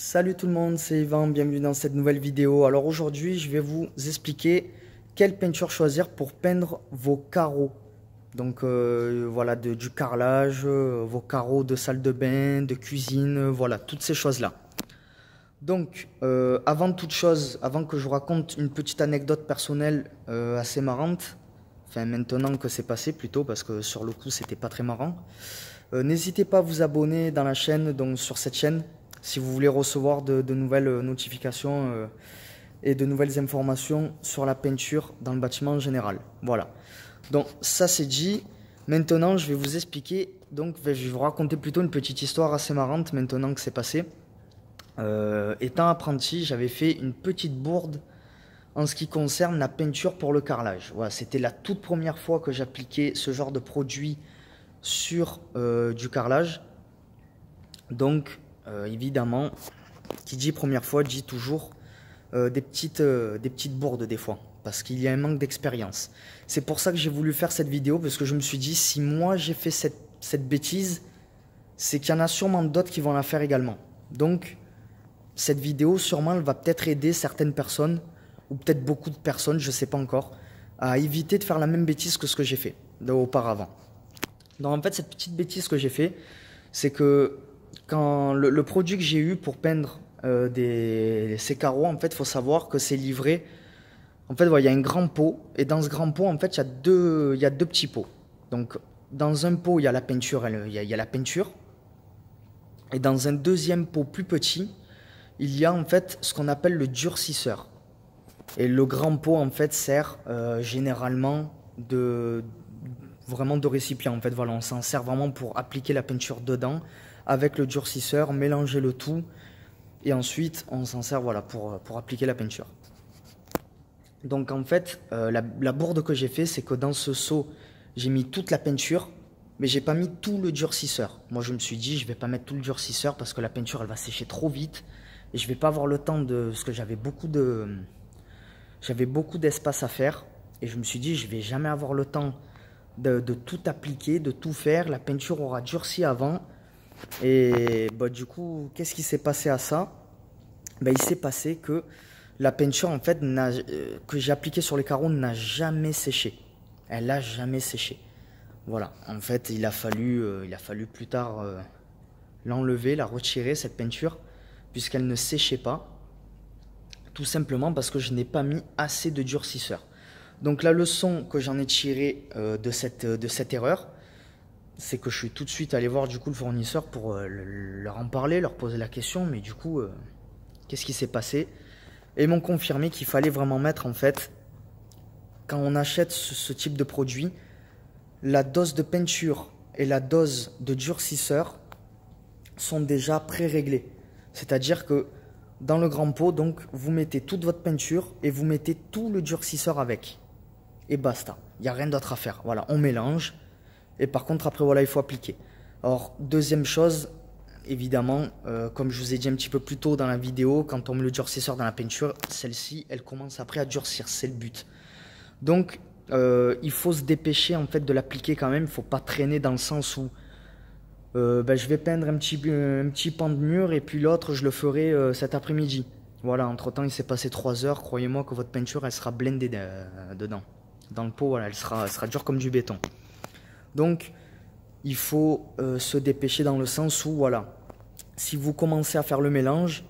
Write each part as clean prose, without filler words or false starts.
Salut tout le monde, c'est Yvan, bienvenue dans cette nouvelle vidéo. Alors aujourd'hui, je vais vous expliquer quelle peinture choisir pour peindre vos carreaux. Donc voilà, du carrelage, vos carreaux de salle de bain, de cuisine, voilà, toutes ces choses-là. Donc avant toute chose, avant que je vous raconte une petite anecdote personnelle assez marrante, enfin maintenant que c'est passé plutôt, parce que sur le coup c'était pas très marrant, n'hésitez pas à vous abonner dans la chaîne, donc sur cette chaîne, si vous voulez recevoir de nouvelles notifications et de nouvelles informations sur la peinture dans le bâtiment en général. Voilà. Donc ça c'est dit. Maintenant je vais vous expliquer, donc je vais vous raconter plutôt une petite histoire assez marrante maintenant que c'est passé. Étant apprenti, j'avais fait une petite bourde en ce qui concerne la peinture pour le carrelage. Voilà, c'était la toute première fois que j'appliquais ce genre de produit sur du carrelage. Donc évidemment, qui dit première fois dit toujours des petites bourdes des fois, parce qu'il y a un manque d'expérience. C'est pour ça que j'ai voulu faire cette vidéo, parce que je me suis dit, si moi j'ai fait cette bêtise, c'est qu'il y en a sûrement d'autres qui vont la faire également. Donc cette vidéo sûrement elle va peut-être aider certaines personnes, ou peut-être beaucoup de personnes, je ne sais pas encore, à éviter de faire la même bêtise que ce que j'ai fait auparavant. Donc en fait cette petite bêtise que j'ai fait, c'est que quand le produit que j'ai eu pour peindre ces carreaux, en fait, il faut savoir que c'est livré. En fait, voilà, il y a un grand pot, et dans ce grand pot, en fait, il y a deux petits pots. Donc, dans un pot, il y a la peinture, il y a la peinture, et dans un deuxième pot plus petit, il y a en fait ce qu'on appelle le durcisseur. Et le grand pot, en fait, sert généralement vraiment de récipient. En fait, voilà, on s'en sert vraiment pour appliquer la peinture dedans avec le durcisseur, mélanger le tout et ensuite on s'en sert voilà, pour appliquer la peinture. Donc en fait, la bourde que j'ai fait, c'est que dans ce seau, j'ai mis toute la peinture, mais j'ai pas mis tout le durcisseur. Moi je me suis dit, je vais pas mettre tout le durcisseur parce que la peinture elle va sécher trop vite et je vais pas avoir le temps parce que j'avais beaucoup d'espace à faire et je me suis dit, je vais jamais avoir le temps de tout appliquer, de tout faire. La peinture aura durci avant. Et bah, du coup, qu'est-ce qui s'est passé à ça? Bah, il s'est passé que la peinture en fait que j'ai appliquée sur les carreaux n'a jamais séché. Elle n'a jamais séché. Voilà, en fait il a fallu plus tard l'enlever, la retirer cette peinture, puisqu'elle ne séchait pas. Tout simplement parce que je n'ai pas mis assez de durcisseur. Donc la leçon que j'en ai tirée de cette erreur, c'est que je suis tout de suite allé voir du coup le fournisseur pour leur en parler, leur poser la question, mais du coup, qu'est-ce qui s'est passé? Et ils m'ont confirmé qu'il fallait vraiment mettre en fait, quand on achète ce type de produit, la dose de peinture et la dose de durcisseur sont déjà pré-réglées. C'est-à-dire que dans le grand pot, donc, vous mettez toute votre peinture et vous mettez tout le durcisseur avec. Et basta, il n'y a rien d'autre à faire. Voilà, on mélange. Et par contre, après, voilà, il faut appliquer. Alors, deuxième chose, évidemment, comme je vous ai dit un petit peu plus tôt dans la vidéo, quand on met le durcisseur dans la peinture, celle-ci, elle commence après à durcir, c'est le but. Donc, il faut se dépêcher en fait de l'appliquer quand même, il ne faut pas traîner dans le sens où je vais peindre un petit pan de mur et puis l'autre, je le ferai cet après-midi. Voilà, entre-temps, il s'est passé 3 heures, croyez-moi que votre peinture, elle sera blindée dedans. Dans le pot, voilà, elle sera dure comme du béton. Donc, il faut se dépêcher dans le sens où, voilà, si vous commencez à faire le mélange,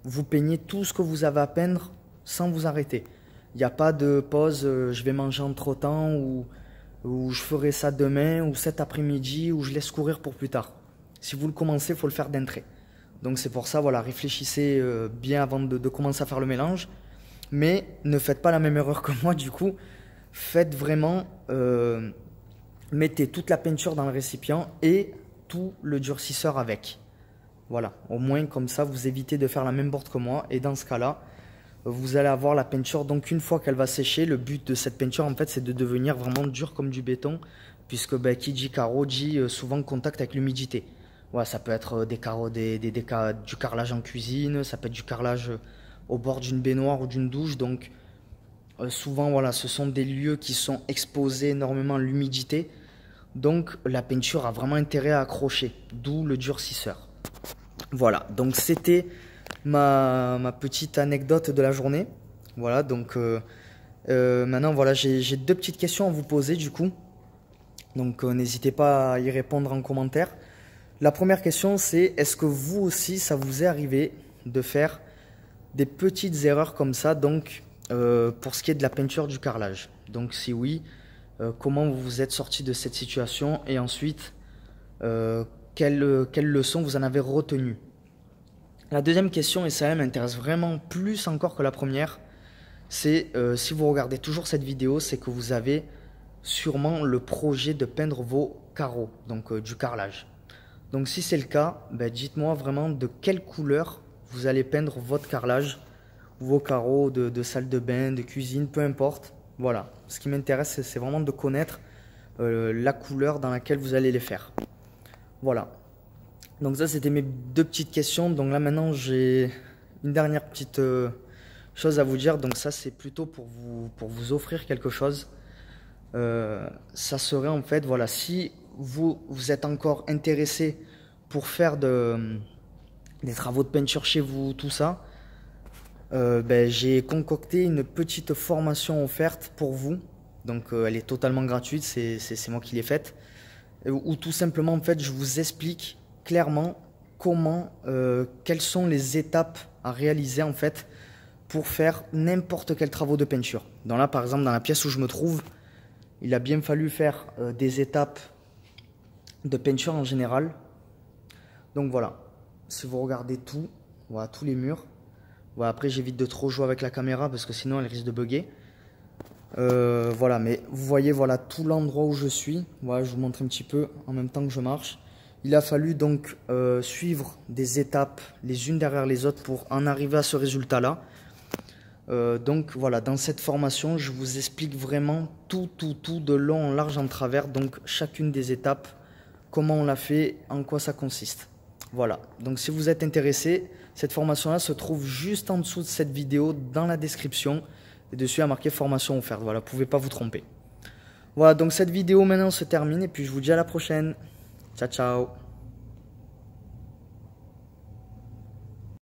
vous peignez tout ce que vous avez à peindre sans vous arrêter. Il n'y a pas de pause, je vais manger entre temps, ou je ferai ça demain, ou cet après-midi, ou je laisse courir pour plus tard. Si vous le commencez, il faut le faire d'un trait. Donc c'est pour ça, voilà, réfléchissez bien avant de commencer à faire le mélange. Mais ne faites pas la même erreur que moi, du coup. Faites vraiment... mettez toute la peinture dans le récipient et tout le durcisseur avec. Voilà, au moins comme ça vous évitez de faire la même bourde que moi. Et dans ce cas là, vous allez avoir la peinture, donc une fois qu'elle va sécher, le but de cette peinture en fait c'est de devenir vraiment dur comme du béton. Puisque qui dit carreau dit souvent contact avec l'humidité. Voilà, ça peut être des carreaux, du carrelage en cuisine, ça peut être du carrelage au bord d'une baignoire ou d'une douche. Donc souvent voilà, ce sont des lieux qui sont exposés énormément à l'humidité. Donc la peinture a vraiment intérêt à accrocher, d'où le durcisseur. Voilà, donc c'était ma petite anecdote de la journée. Voilà, donc maintenant, voilà, j'ai deux petites questions à vous poser du coup. Donc n'hésitez pas à y répondre en commentaire. La première question, c'est est-ce que vous aussi, ça vous est arrivé de faire des petites erreurs comme ça, donc pour ce qui est de la peinture du carrelage? Donc si oui, comment vous vous êtes sorti de cette situation et ensuite, quelle leçon vous en avez retenu? La deuxième question, et ça m'intéresse vraiment plus encore que la première, c'est si vous regardez toujours cette vidéo, c'est que vous avez sûrement le projet de peindre vos carreaux, donc du carrelage. Donc si c'est le cas, ben, dites-moi vraiment de quelle couleur vous allez peindre votre carrelage, vos carreaux de salle de bain, de cuisine, peu importe. Voilà, ce qui m'intéresse, c'est vraiment de connaître la couleur dans laquelle vous allez les faire. Voilà. Donc ça, c'était mes deux petites questions. Donc là, maintenant, j'ai une dernière petite chose à vous dire. Donc ça, c'est plutôt pour vous offrir quelque chose. Ça serait en fait, voilà, si vous êtes encore intéressé pour faire des travaux de peinture chez vous, tout ça, ben, j'ai concocté une petite formation offerte pour vous. Donc elle est totalement gratuite, c'est moi qui l'ai faite. Où tout simplement, en fait, je vous explique clairement comment, quelles sont les étapes à réaliser en fait pour faire n'importe quel travaux de peinture. Donc là, par exemple, dans la pièce où je me trouve, il a bien fallu faire des étapes de peinture en général. Donc voilà, si vous regardez tout, voilà, tous les murs. Voilà, après, j'évite de trop jouer avec la caméra parce que sinon elle risque de bugger. Voilà, mais vous voyez, voilà tout l'endroit où je suis. Voilà, je vous montre un petit peu en même temps que je marche. Il a fallu donc suivre des étapes les unes derrière les autres pour en arriver à ce résultat-là. Donc voilà, dans cette formation, je vous explique vraiment tout de long en large en travers. Donc chacune des étapes, comment on l'a fait, en quoi ça consiste. Voilà, donc si vous êtes intéressé, cette formation-là se trouve juste en dessous de cette vidéo dans la description. Et dessus, il y a marqué formation offerte. Voilà, vous ne pouvez pas vous tromper. Voilà, donc cette vidéo maintenant se termine et puis je vous dis à la prochaine. Ciao, ciao.